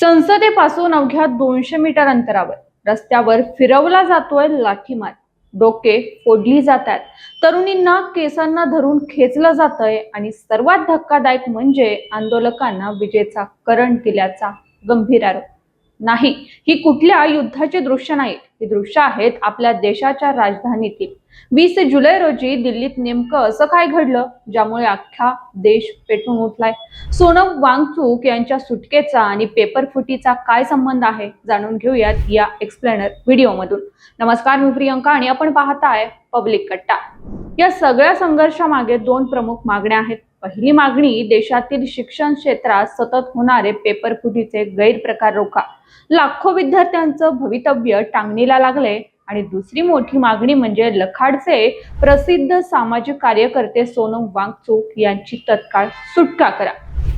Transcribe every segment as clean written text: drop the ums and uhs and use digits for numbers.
संसदेपासून अवघ्या 200 मीटर अंतरावर रस्त्यावर फिरवला जातोय लाठीमार. डोके फोडली जातात, तरुणींना केसांना धरून खेचलं जातंय आणि सर्वात धक्कादायक म्हणजे आंदोलकांना विजेचा करंट दिल्याचा गंभीर आरोप. नाही, ही कुठल्या युद्धाची दृश्य नाहीत, ही दृश्य आहेत आपल्या देशाच्या राजधानीतील. 20 जुलै रोजी दिल्लीत नेमकं असं काय घडलं ज्यामुळे अख्खा देश पेटून उठलाय? सोनम वांगचुक यांच्या सुटकेचा आणि पेपर फुटीचा काय संबंध आहे, जाणून घेऊयात या एक्सप्लेनर व्हिडिओमधून. नमस्कार, मी प्रियंका आणि आपण पाहताय पब्लिक कट्टा. या सगळ्या संघर्षामागे दोन प्रमुख मागण्या आहेत. पहिली मागणी, देशातील शिक्षण क्षेत्रात सतत होणारे पेपर फुटीचे गैरप्रकार रोखा. लाखो विद्यार्थ्यांचं भवितव्य टांगणीला लागले. आणि दुसरी मोठी मागणी म्हणजे लखाडचे प्रसिद्ध सामाजिक कार्यकर्ते सोनम वांगचुक यांची तत्काळ सुटका करा.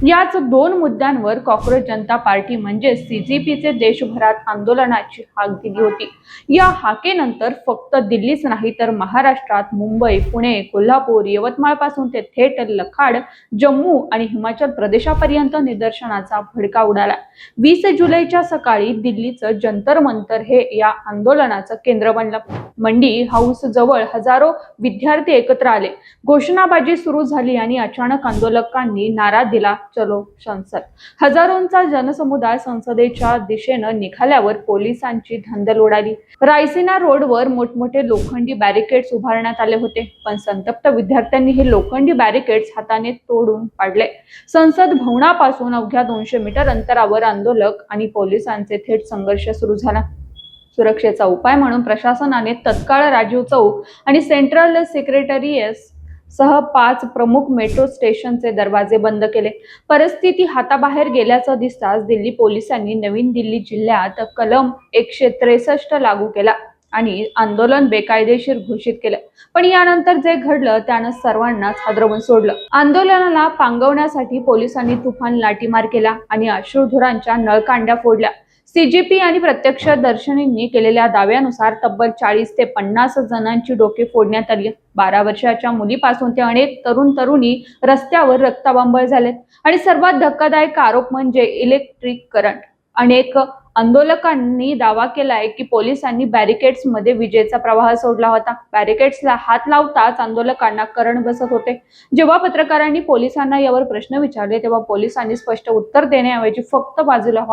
याच दोन मुद्द्यांवर कॉक्रोच जनता पार्टी म्हणजे सीजेपीचे देशभरात आंदोलनाची हाक दिली होती. या हाकेनंतर फक्त दिल्लीच नाही तर महाराष्ट्रात मुंबई, पुणे, कोल्हापूर, यवतमाळ पासून ते थेट लखाड, जम्मू आणि हिमाचल प्रदेशापर्यंत निदर्शनाचा भडका उडाला. 20 जुलैच्या सकाळी दिल्लीचं जंतर मंतर हे या आंदोलनाचं केंद्र बनलं. मंडी हाऊस जवळ हजारो विद्यार्थी एकत्र आले. घोषणाबाजी सुरू झाली आणि अचानक आंदोलकांनी नारा दिला, चलो संसद. हजारोंचा जनसमुदाय संसदेच्या दिशेनं निघाल्यावर पोलिसांची धांदल उडाली. रायसीना रोडवर मोठमोठे लोखंडी बॅरिकेड्स उभारण्यात आले होते, पण संतप्त विद्यार्थ्यांनी हे लोखंडी बॅरिकेड्स हाताने तोडून पाडले. संसद भवनापासून अवघ्या 200 मीटर अंतरावर आंदोलक आणि पोलिसांचे थेट संघर्ष सुरू झाला. सुरक्षेचा उपाय म्हणून प्रशासनाने तत्काळ राजीव चौक आणि सेंट्रल सेक्रेटरीएट सह 5 प्रमुख मेट्रो स्टेशनचे दरवाजे बंद केले. परिस्थिती हाताबाहेर गेल्याचं दिसताच दिल्ली पोलिसांनी नवीन दिल्ली जिल्ह्यात कलम 163 लागू केला आणि आंदोलन बेकायदेशीर घोषित केलं. पण यानंतर जे घडलं त्यानं सर्वांनाच हादरवून सोडलं. आंदोलनाला पांगवण्यासाठी पोलिसांनी तुफान लाठीमार केला आणि अश्रुधुरांच्या नळकांड्या फोडल्या. सीजेपी आणि प्रत्यक्षदर्शींनी केलेल्या दाव्यानुसार तब्बल 40 ते 50 जणांची डोके फोडण्यात आली. 12 वर्षाच्या मुलीपासून ते अनेक तरुणी रस्त्यावर रक्ताबंबाळ झालेत. आणि सर्वात धक्कादायक आरोप म्हणजे इलेक्ट्रिक करंट. अनेक आंदोलकांनी दावा केलाय की पोलिसांनी बॅरिकेड्स मध्ये विजेचा प्रवाह सोडला होता. बॅरिकेड्सला हात लावताच आंदोलकांना करंट बसत होते. जेव्हा पत्रकारांनी पोलिसांना यावर प्रश्न विचारले तेव्हा पोलिसांनी स्पष्ट उत्तर देण्याऐवजी फक्त बाजूला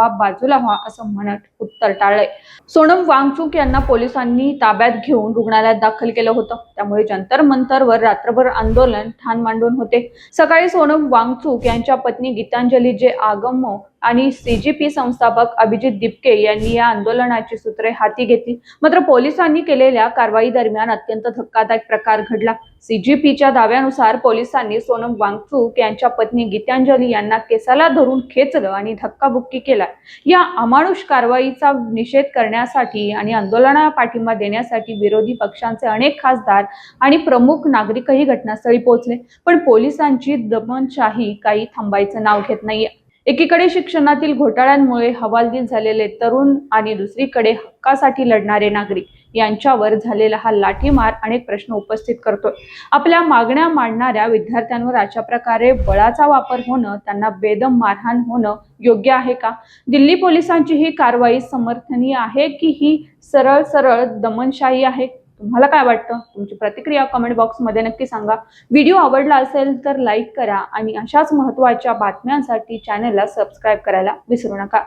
व्हा असं म्हणत उत्तर टाळलंय. सोनम वांगचुक यांना पोलिसांनी ताब्यात घेऊन रुग्णालयात दाखल केलं होतं. त्यामुळे जंतर मंतरवर रात्रभर आंदोलन ठाण मांडून होते. सकाळी सोनम वांगचुक यांच्या पत्नी गीतांजली जे आगमो आणि सीजेपी संस्थापक अभिजित दिपके यांनी या आंदोलनाची सूत्रे हाती घेतली. मात्र पोलिसांनी केलेल्या कारवाई दरम्यान अत्यंत धक्कादायक प्रकार घडला. सीजेपीच्या दाव्यानुसार पोलिसांनी सोनम वांगचुक यांच्या पत्नी गीतांजली यांना केसाला धरून खेचलं आणि धक्काबुक्की केला. या अमानुष कारवाईचा निषेध करण्यासाठी आणि आंदोलनाला पाठिंबा देण्यासाठी विरोधी पक्षांचे अनेक खासदार आणि प्रमुख नागरिकही घटनास्थळी पोहोचले. पण पोलिसांची दमनशाही काही थांबायचं नाव घेत नाहीये. एकीकडे शिक्षणातील घोटाळ्यांमुळे हवालदिल झालेले तरुण आणि दुसरीकडे हक्कासाठी लढणारे नागरिक यांच्यावर झालेला हा लाठीमार अनेक प्रश्न उपस्थित करतोय. आपल्या मागण्या मांडणाऱ्या विद्यार्थ्यांवर अशा प्रकारे बळाचा वापर होणं, त्यांना बेदम मारहाण होणं योग्य आहे का? दिल्ली पोलिसांची ही कारवाई समर्थनीय आहे की ही सरळ दमनशाही आहे? तुम्हाला काय वाटतं? तुमची प्रतिक्रिया कमेंट बॉक्समध्ये नक्की सांगा. व्हिडिओ आवडला असेल तर लाईक करा आणि अशाच महत्त्वाच्या बातम्यांसाठी चॅनलला सबस्क्राईब करायला विसरू नका.